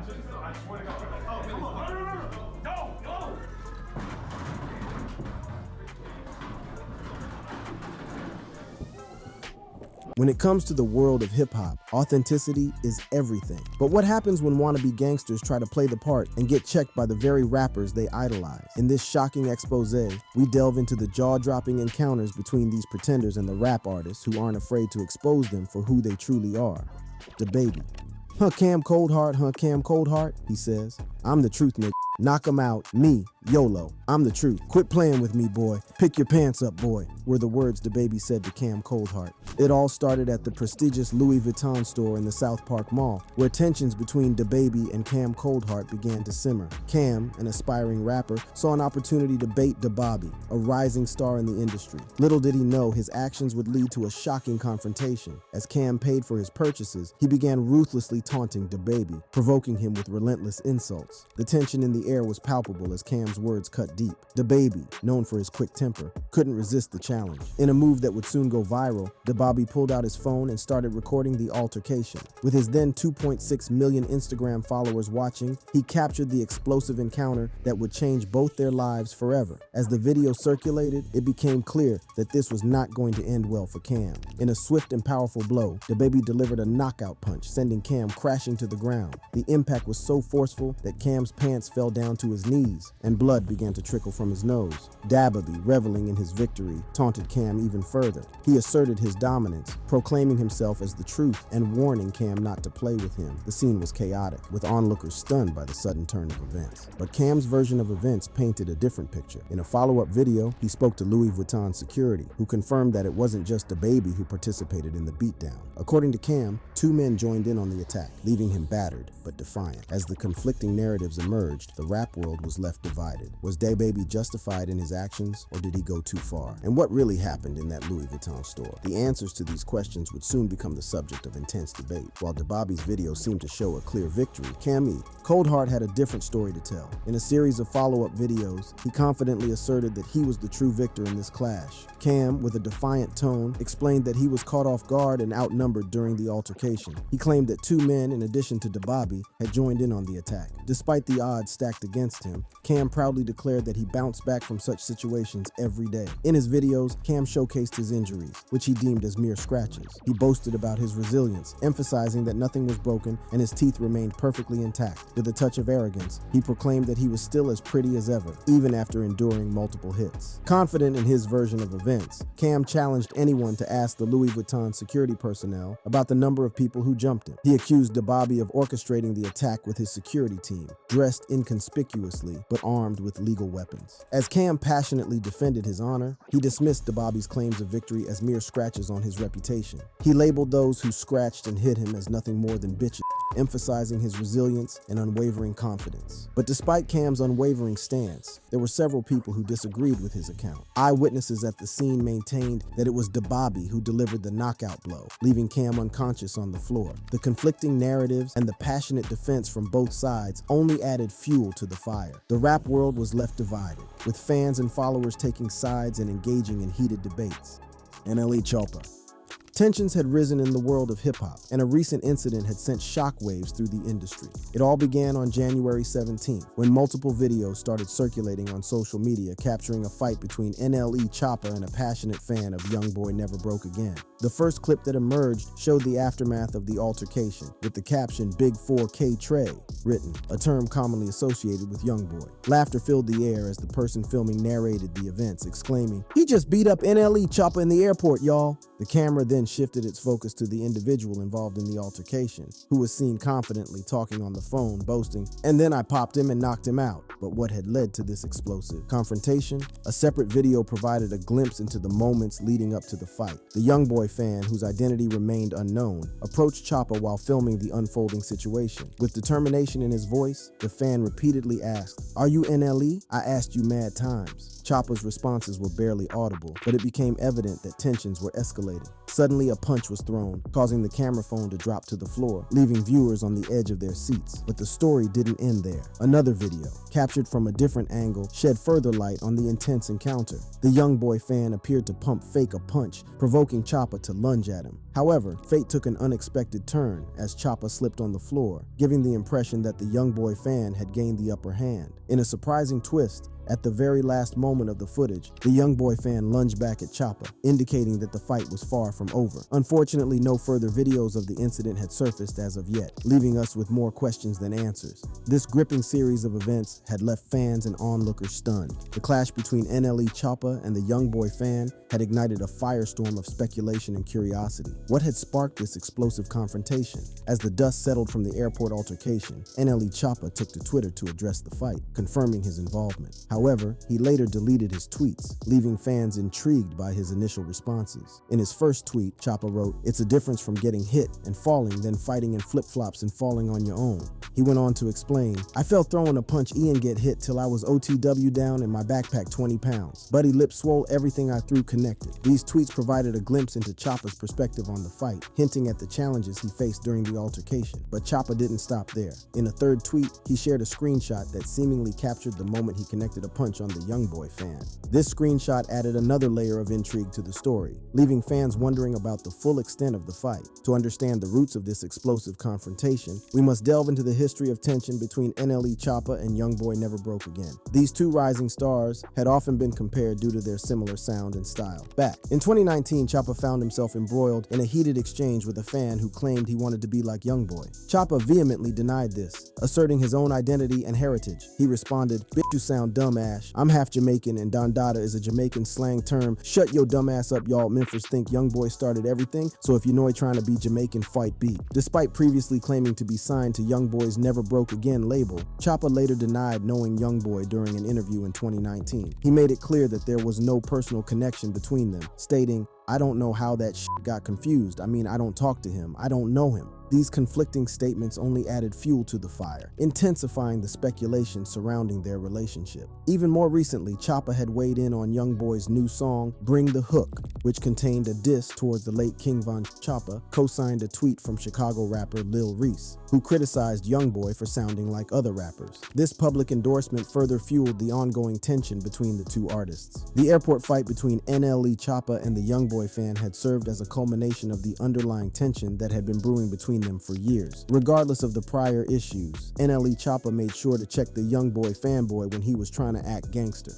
I swear to God. Oh, come on. No. Go. When it comes to the world of hip-hop, authenticity is everything. But what happens when wannabe gangsters try to play the part and get checked by the very rappers they idolize? In this shocking expose, we delve into the jaw-dropping encounters between these pretenders and the rap artists who aren't afraid to expose them for who they truly are. DaBaby. Huh, Cam Coldheart, he says. I'm the truth, nigga. Knock 'em out. Me, YOLO. I'm the truth. Quit playing with me, boy. Pick your pants up, boy, were the words DaBaby said to Cam Coldheart. It all started at the prestigious Louis Vuitton store in the South Park Mall, where tensions between DaBaby and Cam Coldheart began to simmer. Cam, an aspiring rapper, saw an opportunity to bait DaBaby, a rising star in the industry. Little did he know his actions would lead to a shocking confrontation. As Cam paid for his purchases, he began ruthlessly taunting DaBaby, provoking him with relentless insults. The tension in the air was palpable as Cam's words cut deep. DaBaby, known for his quick temper, couldn't resist the challenge. In a move that would soon go viral, DaBaby pulled out his phone and started recording the altercation. With his then 2.6 million Instagram followers watching, he captured the explosive encounter that would change both their lives forever. As the video circulated, it became clear that this was not going to end well for Cam. In a swift and powerful blow, DaBaby delivered a knockout punch, sending Cam crashing to the ground. The impact was so forceful that Cam's pants fell down to his knees, and blood began to trickle from his nose. DaBaby, reveling in his victory, taunted Cam even further. He asserted his dominance, proclaiming himself as the truth and warning Cam not to play with him. The scene was chaotic, with onlookers stunned by the sudden turn of events. But Cam's version of events painted a different picture. In a follow-up video, he spoke to Louis Vuitton security, who confirmed that it wasn't just DaBaby who participated in the beatdown. According to Cam, two men joined in on the attack, leaving him battered but defiant. As the conflicting narratives emerged, the rap world was left divided. Was DaBaby justified in his actions, or did he go too far? And what really happened in that Louis Vuitton store? The answers to these questions would soon become the subject of intense debate. While DaBaby's video seemed to show a clear victory, Cam Coldheart had a different story to tell. In a series of follow-up videos, he confidently asserted that he was the true victor in this clash. Cam, with a defiant tone, explained that he was caught off guard and outnumbered during the altercation. He claimed that two men, in addition to DaBaby, had joined in on the attack. Despite the odds stacked against him, Cam proudly declared that he bounced back from such situations every day. In his videos, Cam showcased his injuries, which he deemed as mere scratches. He boasted about his resilience, emphasizing that nothing was broken and his teeth remained perfectly intact. With a touch of arrogance, he proclaimed that he was still as pretty as ever, even after enduring multiple hits. Confident in his version of events, Cam challenged anyone to ask the Louis Vuitton security personnel about the number of people who jumped him. He accused DaBaby of orchestrating the attack with his security team, dressed inconspicuously but armed with legal weapons. As Cam passionately defended his honor, he dismissed DaBaby's claims of victory as mere scratches on his reputation. He labeled those who scratched and hit him as nothing more than bitches, emphasizing his resilience and unwavering confidence. But despite Cam's unwavering stance, there were several people who disagreed with his account. Eyewitnesses at the scene maintained that it was DaBaby who delivered the knockout blow, leaving Cam unconscious on the floor. The conflicting narratives and the passionate defense from both sides only added fuel to the fire. The rap world was left divided, with fans and followers taking sides and engaging in heated debates. NLE Choppa. Tensions had risen in the world of hip-hop, and a recent incident had sent shockwaves through the industry. It all began on January 17th, when multiple videos started circulating on social media capturing a fight between NLE Choppa and a passionate fan of Youngboy Never Broke Again. The first clip that emerged showed the aftermath of the altercation, with the caption "Big 4K Trey" written, a term commonly associated with Youngboy. Laughter filled the air as the person filming narrated the events, exclaiming, "He just beat up NLE Choppa in the airport, y'all." The camera then shifted its focus to the individual involved in the altercation, who was seen confidently talking on the phone, boasting, "And then I popped him and knocked him out." But what had led to this explosive confrontation? A separate video provided a glimpse into the moments leading up to the fight. The Youngboy fan, whose identity remained unknown, approached Choppa while filming the unfolding situation. With determination in his voice, the fan repeatedly asked, "Are you NLE? I asked you mad times." Choppa's responses were barely audible, but it became evident that tensions were escalating escalated. Suddenly, a punch was thrown, causing the camera phone to drop to the floor, leaving viewers on the edge of their seats. But the story didn't end there. Another video, captured from a different angle, shed further light on the intense encounter. The young boy fan appeared to pump fake a punch, provoking Choppa to lunge at him. However, fate took an unexpected turn as Choppa slipped on the floor, giving the impression that the young boy fan had gained the upper hand. In a surprising twist, at the very last moment of the footage, the young boy fan lunged back at Choppa, indicating that the fight was far from over. Unfortunately, no further videos of the incident had surfaced as of yet, leaving us with more questions than answers. This gripping series of events had left fans and onlookers stunned. The clash between NLE Choppa and the young boy fan had ignited a firestorm of speculation and curiosity. What had sparked this explosive confrontation? As the dust settled from the airport altercation, NLE Choppa took to Twitter to address the fight, confirming his involvement. However, he later deleted his tweets, leaving fans intrigued by his initial responses. In his first tweet, Choppa wrote, "It's a difference from getting hit and falling than fighting in flip-flops and falling on your own." He went on to explain, "I felt throwing a punch Ian get hit till I was OTW down and my backpack 20 pounds. Buddy lip swole, everything I threw connected." These tweets provided a glimpse into Choppa's perspective on the fight, hinting at the challenges he faced during the altercation. But Choppa didn't stop there. In a third tweet, he shared a screenshot that seemingly captured the moment he connected a punch on the young boy fan. This screenshot added another layer of intrigue to the story, leaving fans wondering about the full extent of the fight. To understand the roots of this explosive confrontation, we must delve into the history of tension between NLE Choppa and Young Boy Never Broke Again. These two rising stars had often been compared due to their similar sound and style. Back in 2019, Choppa found himself embroiled in a heated exchange with a fan who claimed he wanted to be like Young Boy. Choppa vehemently denied this, asserting his own identity and heritage. He responded, "Bitch, you sound dumb, Ash. I'm half Jamaican and Dondada is a Jamaican slang term. Shut your dumb ass up, y'all. Memphis think Young Boy started everything, so if you know he trying to be Jamaican, fight B." Despite previously claiming to be signed to Young Boy's Never Broke Again label, Choppa later denied knowing Young Boy during an interview in 2019. He made it clear that there was no personal connection between them, stating, "I don't know how that shit got confused. I mean, I don't talk to him. I don't know him." These conflicting statements only added fuel to the fire, intensifying the speculation surrounding their relationship. Even more recently, Choppa had weighed in on Young Boy's new song, Bring the Hook, which contained a diss towards the late King Von Choppa, co-signed a tweet from Chicago rapper Lil Reese, who criticized Young Boy for sounding like other rappers. This public endorsement further fueled the ongoing tension between the two artists. The airport fight between NLE Choppa and the Young Boy fan had served as a culmination of the underlying tension that had been brewing between them for years. Regardless of the prior issues, NLE Choppa made sure to check the Young Boy fanboy when he was trying to act gangster.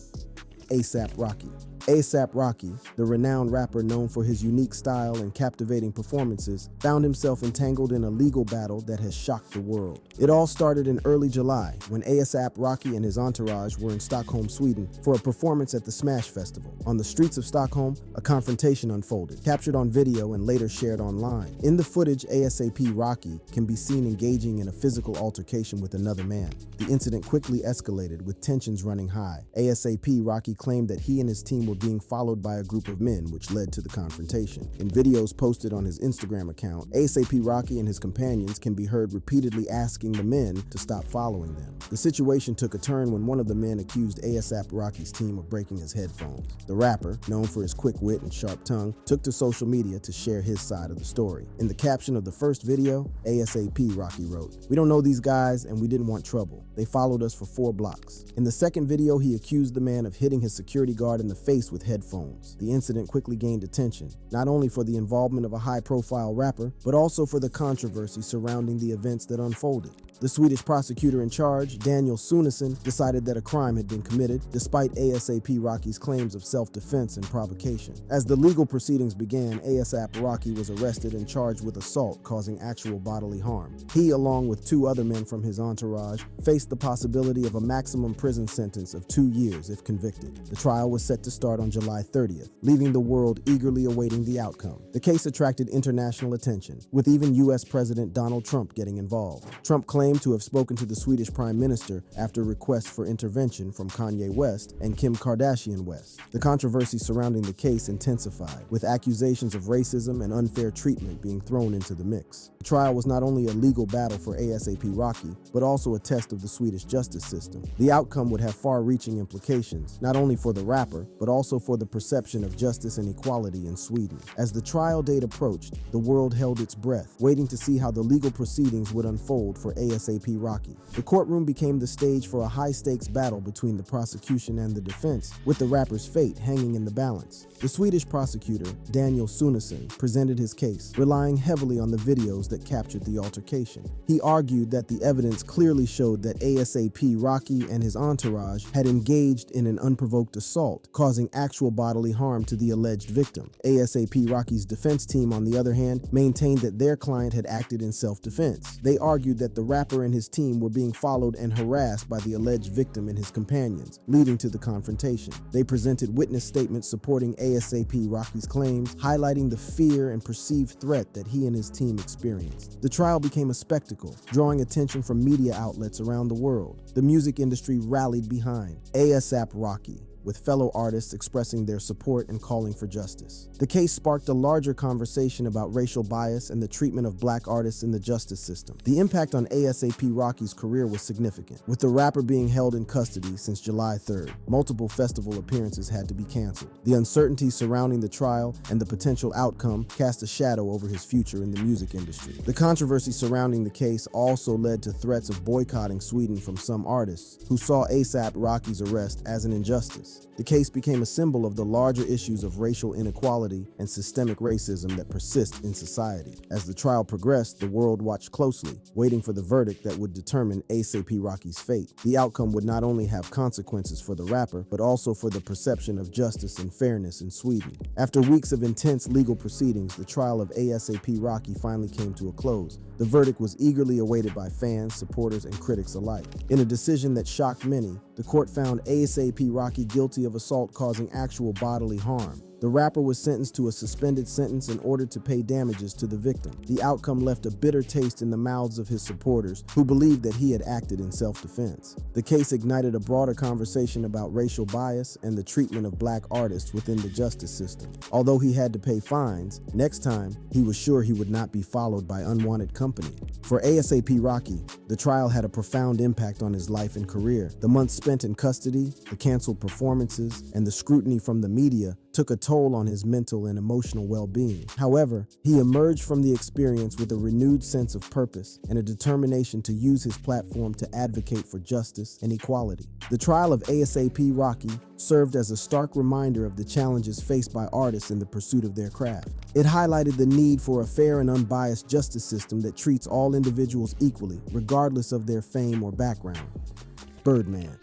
A$AP Rocky. A$AP Rocky, the renowned rapper known for his unique style and captivating performances, found himself entangled in a legal battle that has shocked the world. It all started in early July when A$AP Rocky and his entourage were in Stockholm, Sweden for a performance at the Smash Festival. On the streets of Stockholm, a confrontation unfolded, captured on video and later shared online. In the footage, A$AP Rocky can be seen engaging in a physical altercation with another man. The incident quickly escalated with tensions running high. A$AP Rocky claimed that he and his team were being followed by a group of men, which led to the confrontation. In videos posted on his Instagram account, A$AP Rocky and his companions can be heard repeatedly asking the men to stop following them. The situation took a turn when one of the men accused A$AP Rocky's team of breaking his headphones. The rapper, known for his quick wit and sharp tongue, took to social media to share his side of the story. In the caption of the first video, A$AP Rocky wrote, "We don't know these guys and we didn't want trouble. They followed us for 4 blocks." In the second video, he accused the man of hitting his security guard in the face with headphones. The incident quickly gained attention, not only for the involvement of a high-profile rapper, but also for the controversy surrounding the events that unfolded. The Swedish prosecutor in charge, Daniel Sunesson, decided that a crime had been committed, despite A$AP Rocky's claims of self-defense and provocation. As the legal proceedings began, A$AP Rocky was arrested and charged with assault causing actual bodily harm. He, along with 2 other men from his entourage, faced the possibility of a maximum prison sentence of 2 years if convicted. The trial was set to start on July 30th, leaving the world eagerly awaiting the outcome. The case attracted international attention, with even U.S. President Donald Trump getting involved. Trump claimed claimed to have spoken to the Swedish Prime Minister after requests for intervention from Kanye West and Kim Kardashian West. The controversy surrounding the case intensified, with accusations of racism and unfair treatment being thrown into the mix. The trial was not only a legal battle for ASAP Rocky, but also a test of the Swedish justice system. The outcome would have far-reaching implications, not only for the rapper, but also for the perception of justice and equality in Sweden. As the trial date approached, the world held its breath, waiting to see how the legal proceedings would unfold for ASAP Rocky. The courtroom became the stage for a high-stakes battle between the prosecution and the defense, with the rapper's fate hanging in the balance. The Swedish prosecutor, Daniel Sunesson, presented his case, relying heavily on the videos that captured the altercation. He argued that the evidence clearly showed that ASAP Rocky and his entourage had engaged in an unprovoked assault, causing actual bodily harm to the alleged victim. ASAP Rocky's defense team, on the other hand, maintained that their client had acted in self-defense. They argued that the rapper and his team were being followed and harassed by the alleged victim and his companions, leading to the confrontation. They presented witness statements supporting ASAP Rocky's claims, highlighting the fear and perceived threat that he and his team experienced. The trial became a spectacle, drawing attention from media outlets around the world. The music industry rallied behind ASAP Rocky, with fellow artists expressing their support and calling for justice. The case sparked a larger conversation about racial bias and the treatment of black artists in the justice system. The impact on ASAP Rocky's career was significant, with the rapper being held in custody since July 3rd. Multiple festival appearances had to be canceled. The uncertainty surrounding the trial and the potential outcome cast a shadow over his future in the music industry. The controversy surrounding the case also led to threats of boycotting Sweden from some artists, who saw ASAP Rocky's arrest as an injustice. The case became a symbol of the larger issues of racial inequality and systemic racism that persist in society. As the trial progressed, the world watched closely, waiting for the verdict that would determine ASAP Rocky's fate. The outcome would not only have consequences for the rapper, but also for the perception of justice and fairness in Sweden. After weeks of intense legal proceedings, the trial of ASAP Rocky finally came to a close. The verdict was eagerly awaited by fans, supporters, and critics alike. In a decision that shocked many, the court found ASAP Rocky guilty of assault causing actual bodily harm. The rapper was sentenced to a suspended sentence and ordered to pay damages to the victim. The outcome left a bitter taste in the mouths of his supporters, who believed that he had acted in self-defense. The case ignited a broader conversation about racial bias and the treatment of black artists within the justice system. Although he had to pay fines, next time, he was sure he would not be followed by unwanted company. For ASAP Rocky, the trial had a profound impact on his life and career. The months spent in custody, the canceled performances, and the scrutiny from the media took a toll on his mental and emotional well-being. However, he emerged from the experience with a renewed sense of purpose and a determination to use his platform to advocate for justice and equality. The trial of ASAP Rocky served as a stark reminder of the challenges faced by artists in the pursuit of their craft. It highlighted the need for a fair and unbiased justice system that treats all individuals equally, regardless of their fame or background. Birdman.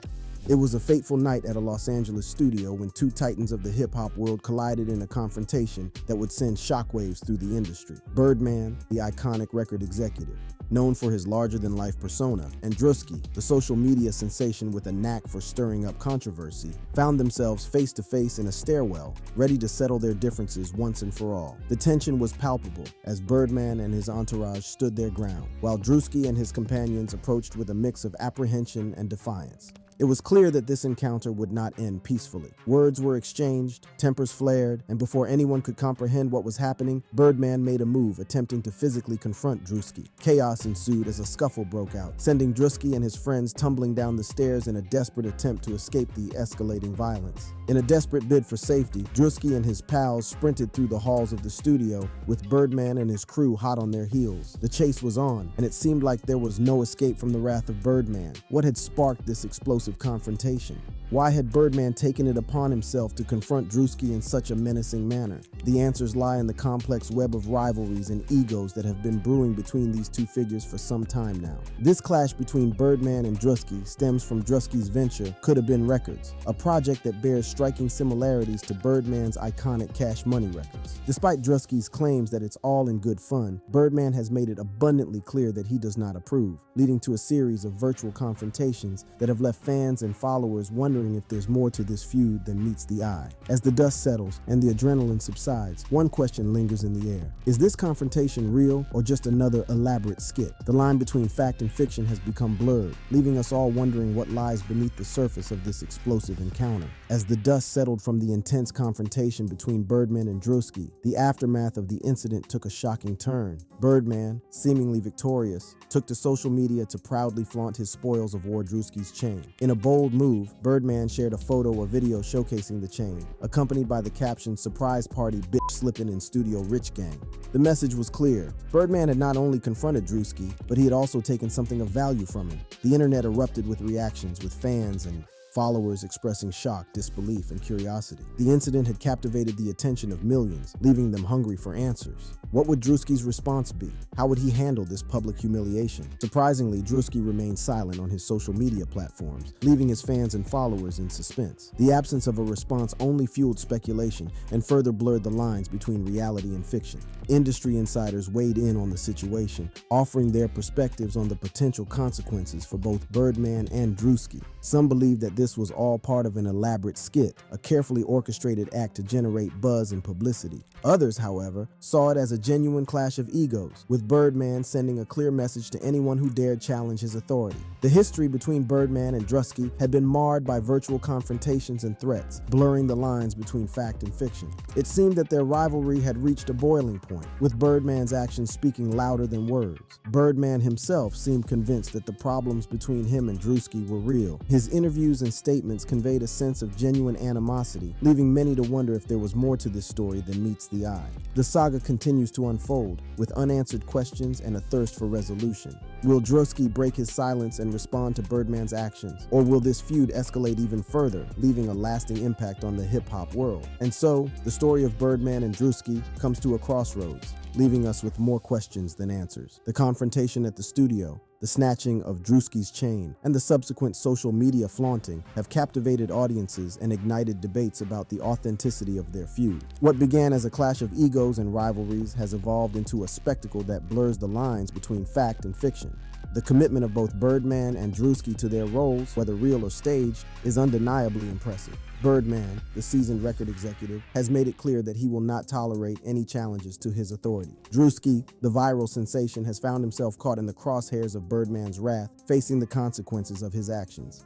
It was a fateful night at a Los Angeles studio when two titans of the hip-hop world collided in a confrontation that would send shockwaves through the industry. Birdman, the iconic record executive, known for his larger-than-life persona, and Drewski, the social media sensation with a knack for stirring up controversy, found themselves face-to-face in a stairwell, ready to settle their differences once and for all. The tension was palpable as Birdman and his entourage stood their ground, while Drewski and his companions approached with a mix of apprehension and defiance. It was clear that this encounter would not end peacefully. Words were exchanged, tempers flared, and before anyone could comprehend what was happening, Birdman made a move, attempting to physically confront Drewski. Chaos ensued as a scuffle broke out, sending Drewski and his friends tumbling down the stairs in a desperate attempt to escape the escalating violence. In a desperate bid for safety, Drewski and his pals sprinted through the halls of the studio, with Birdman and his crew hot on their heels. The chase was on, and it seemed like there was no escape from the wrath of Birdman. What had sparked this explosive confrontation? Why had Birdman taken it upon himself to confront Drewski in such a menacing manner? The answers lie in the complex web of rivalries and egos that have been brewing between these two figures for some time now. This clash between Birdman and Drewski stems from Drewski's venture Could Have Been Records, a project that bears striking similarities to Birdman's iconic Cash Money records. Despite Drewski's claims that it's all in good fun, Birdman has made it abundantly clear that he does not approve, leading to a series of virtual confrontations that have left fans and followers wondering wondering if there's more to this feud than meets the eye. As the dust settles and the adrenaline subsides, one question lingers in the air. Is this confrontation real or just another elaborate skit? The line between fact and fiction has become blurred, leaving us all wondering what lies beneath the surface of this explosive encounter. As the dust settled from the intense confrontation between Birdman and Drewski, the aftermath of the incident took a shocking turn. Birdman, seemingly victorious, took to social media to proudly flaunt his spoils of Drewski's chain. In a bold move, Birdman shared a photo or video showcasing the chain, accompanied by the caption, "Surprise party, bitch slipping in studio rich gang." The message was clear. Birdman had not only confronted Drewski, but he had also taken something of value from him. The internet erupted with reactions, with fans and followers expressing shock, disbelief, and curiosity. The incident had captivated the attention of millions, leaving them hungry for answers. What would Drewski's response be? How would he handle this public humiliation? Surprisingly, Drewski remained silent on his social media platforms, leaving his fans and followers in suspense. The absence of a response only fueled speculation and further blurred the lines between reality and fiction. Industry insiders weighed in on the situation, offering their perspectives on the potential consequences for both Birdman and Drewski. Some believed that this was all part of an elaborate skit, a carefully orchestrated act to generate buzz and publicity. Others, however, saw it as a genuine clash of egos, with Birdman sending a clear message to anyone who dared challenge his authority. The history between Birdman and Drewski had been marred by virtual confrontations and threats, blurring the lines between fact and fiction. It seemed that their rivalry had reached a boiling point, with Birdman's actions speaking louder than words. Birdman himself seemed convinced that the problems between him and Drewski were real. His interviews and statements conveyed a sense of genuine animosity, leaving many to wonder if there was more to this story than meets the eye. The saga continues to unfold, with unanswered questions and a thirst for resolution. Will Drewski break his silence and respond to Birdman's actions? Or will this feud escalate even further, leaving a lasting impact on the hip-hop world? And so, the story of Birdman and Drewski comes to a crossroads, leaving us with more questions than answers. The confrontation at the studio, the snatching of Drewski's chain, and the subsequent social media flaunting have captivated audiences and ignited debates about the authenticity of their feud. What began as a clash of egos and rivalries has evolved into a spectacle that blurs the lines between fact and fiction. The commitment of both Birdman and Drewski to their roles, whether real or staged, is undeniably impressive. Birdman, the seasoned record executive, has made it clear that he will not tolerate any challenges to his authority. Drewski, the viral sensation, has found himself caught in the crosshairs of Birdman's wrath, facing the consequences of his actions.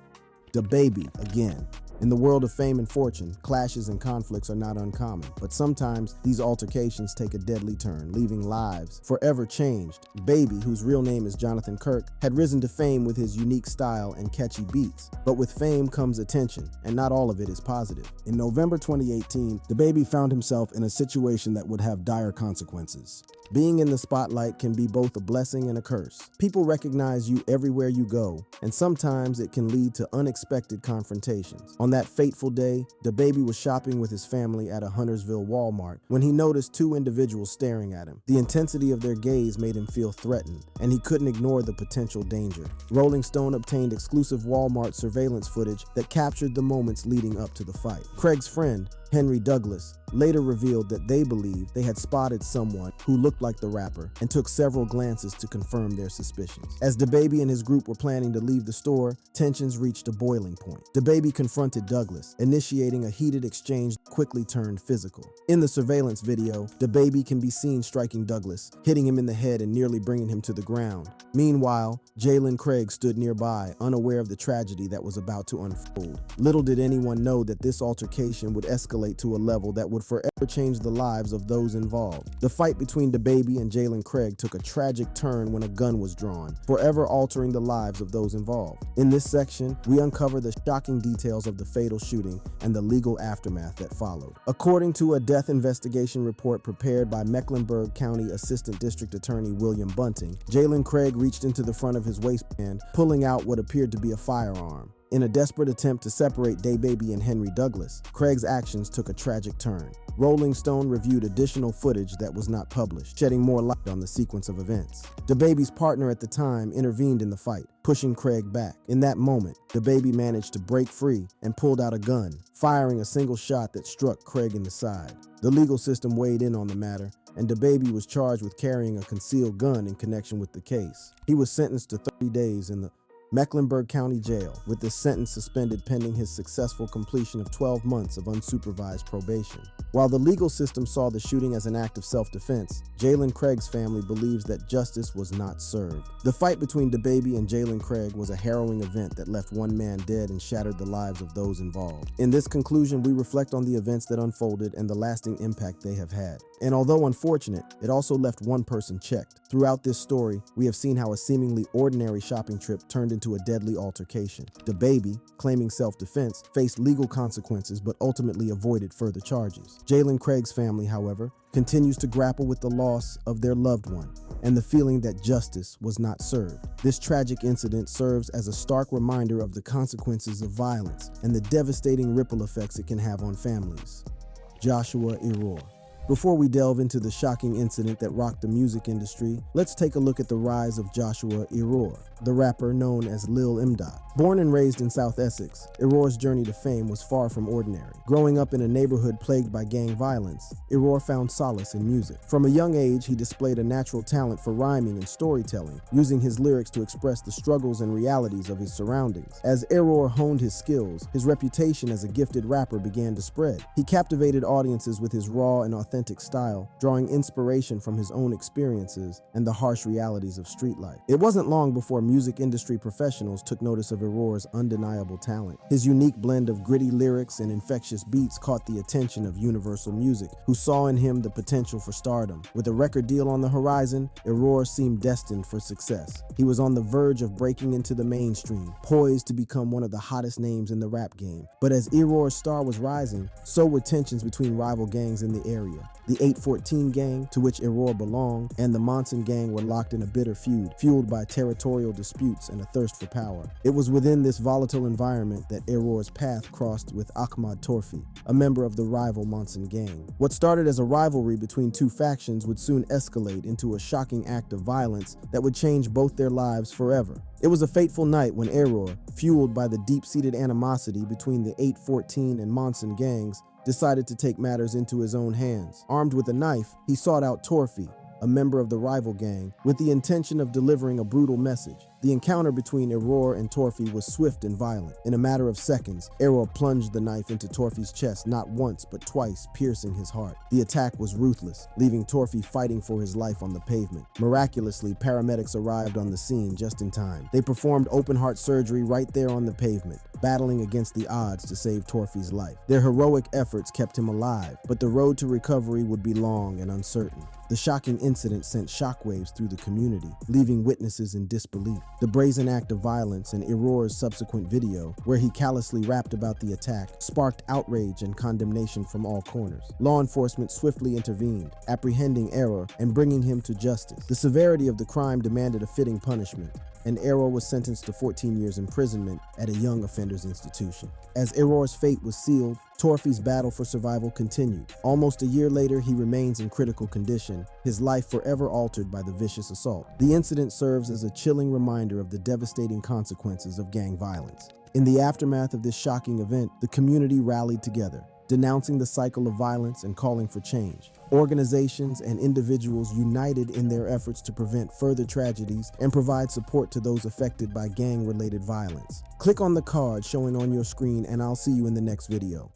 DaBaby, again. In the world of fame and fortune, clashes and conflicts are not uncommon, but sometimes these altercations take a deadly turn, leaving lives forever changed. Baby, whose real name is Jonathan Kirk, had risen to fame with his unique style and catchy beats. But with fame comes attention, and not all of it is positive. In November 2018, DaBaby found himself in a situation that would have dire consequences. Being in the spotlight can be both a blessing and a curse. People recognize you everywhere you go, and sometimes it can lead to unexpected confrontations. On that fateful day, DaBaby was shopping with his family at a Huntersville Walmart when he noticed two individuals staring at him. The intensity of their gaze made him feel threatened, and he couldn't ignore the potential danger. Rolling Stone obtained exclusive Walmart surveillance footage that captured the moments leading up to the fight. Craig's friend, Henry Douglas, later revealed that they believed they had spotted someone who looked like the rapper and took several glances to confirm their suspicions. As DaBaby and his group were planning to leave the store, tensions reached a boiling point. DaBaby confronted Douglas, initiating a heated exchange that quickly turned physical. In the surveillance video, DaBaby can be seen striking Douglas, hitting him in the head and nearly bringing him to the ground. Meanwhile, Jalen Craig stood nearby, unaware of the tragedy that was about to unfold. Little did anyone know that this altercation would escalate to a level that would forever change the lives of those involved. The fight between DaBaby and Jalen Craig took a tragic turn when a gun was drawn, forever altering the lives of those involved. In this section, we uncover the shocking details of the fatal shooting and the legal aftermath that followed. According to a death investigation report prepared by Mecklenburg County Assistant District Attorney William Bunting, Jalen Craig reached into the front of his waistband, pulling out what appeared to be a firearm. In a desperate attempt to separate DaBaby and Henry Douglas, Craig's actions took a tragic turn. Rolling Stone reviewed additional footage that was not published, shedding more light on the sequence of events. DaBaby's partner at the time intervened in the fight, pushing Craig back. In that moment, DaBaby managed to break free and pulled out a gun, firing a single shot that struck Craig in the side. The legal system weighed in on the matter, and DaBaby was charged with carrying a concealed gun in connection with the case. He was sentenced to 30 days in the Mecklenburg County Jail, with the sentence suspended pending his successful completion of 12 months of unsupervised probation. While the legal system saw the shooting as an act of self-defense, Jalen Craig's family believes that justice was not served. The fight between DaBaby and Jalen Craig was a harrowing event that left one man dead and shattered the lives of those involved. In this conclusion, we reflect on the events that unfolded and the lasting impact they have had. And although unfortunate, it also left one person checked. Throughout this story, we have seen how a seemingly ordinary shopping trip turned into a deadly altercation. DaBaby, claiming self-defense, faced legal consequences but ultimately avoided further charges. Jalen Craig's family, however, continues to grapple with the loss of their loved one and the feeling that justice was not served. This tragic incident serves as a stark reminder of the consequences of violence and the devastating ripple effects it can have on families. Joshua Error. Before we delve into the shocking incident that rocked the music industry, let's take a look at the rise of Joshua Error, the rapper known as Lil M-Dot. Born and raised in South Essex, Error's journey to fame was far from ordinary. Growing up in a neighborhood plagued by gang violence, Error found solace in music. From a young age, he displayed a natural talent for rhyming and storytelling, using his lyrics to express the struggles and realities of his surroundings. As Error honed his skills, his reputation as a gifted rapper began to spread. He captivated audiences with his raw and authentic style, drawing inspiration from his own experiences and the harsh realities of street life. It wasn't long before music industry professionals took notice of Error's undeniable talent. His unique blend of gritty lyrics and infectious beats caught the attention of Universal Music, who saw in him the potential for stardom. With a record deal on the horizon, Error seemed destined for success. He was on the verge of breaking into the mainstream, poised to become one of the hottest names in the rap game. But as Error's star was rising, so were tensions between rival gangs in the area. The 814 gang, to which Error belonged, and the Monson gang were locked in a bitter feud, fueled by territorial disputes and a thirst for power. It was within this volatile environment that Error's path crossed with Ahmad Torfi, a member of the rival Monson gang. What started as a rivalry between two factions would soon escalate into a shocking act of violence that would change both their lives forever. It was a fateful night when Error, fueled by the deep-seated animosity between the 814 and Monson gangs, decided to take matters into his own hands. Armed with a knife, he sought out Torfi, a member of the rival gang, with the intention of delivering a brutal message. The encounter between Error and Torfi was swift and violent. In a matter of seconds, Error plunged the knife into Torfi's chest not once but twice, piercing his heart. The attack was ruthless, leaving Torfi fighting for his life on the pavement. Miraculously, paramedics arrived on the scene just in time. They performed open-heart surgery right there on the pavement, battling against the odds to save Torfi's life. Their heroic efforts kept him alive, but the road to recovery would be long and uncertain. The shocking incident sent shockwaves through the community, leaving witnesses in disbelief. The brazen act of violence and Error's subsequent video, where he callously rapped about the attack, sparked outrage and condemnation from all corners. Law enforcement swiftly intervened, apprehending Error and bringing him to justice. The severity of the crime demanded a fitting punishment, and Error was sentenced to 14 years imprisonment at a young offenders institution. As Error's fate was sealed, Torfi's battle for survival continued. Almost a year later, he remains in critical condition, his life forever altered by the vicious assault. The incident serves as a chilling reminder of the devastating consequences of gang violence. In the aftermath of this shocking event, the community rallied together, denouncing the cycle of violence and calling for change. Organizations and individuals united in their efforts to prevent further tragedies and provide support to those affected by gang-related violence. Click on the card showing on your screen and I'll see you in the next video.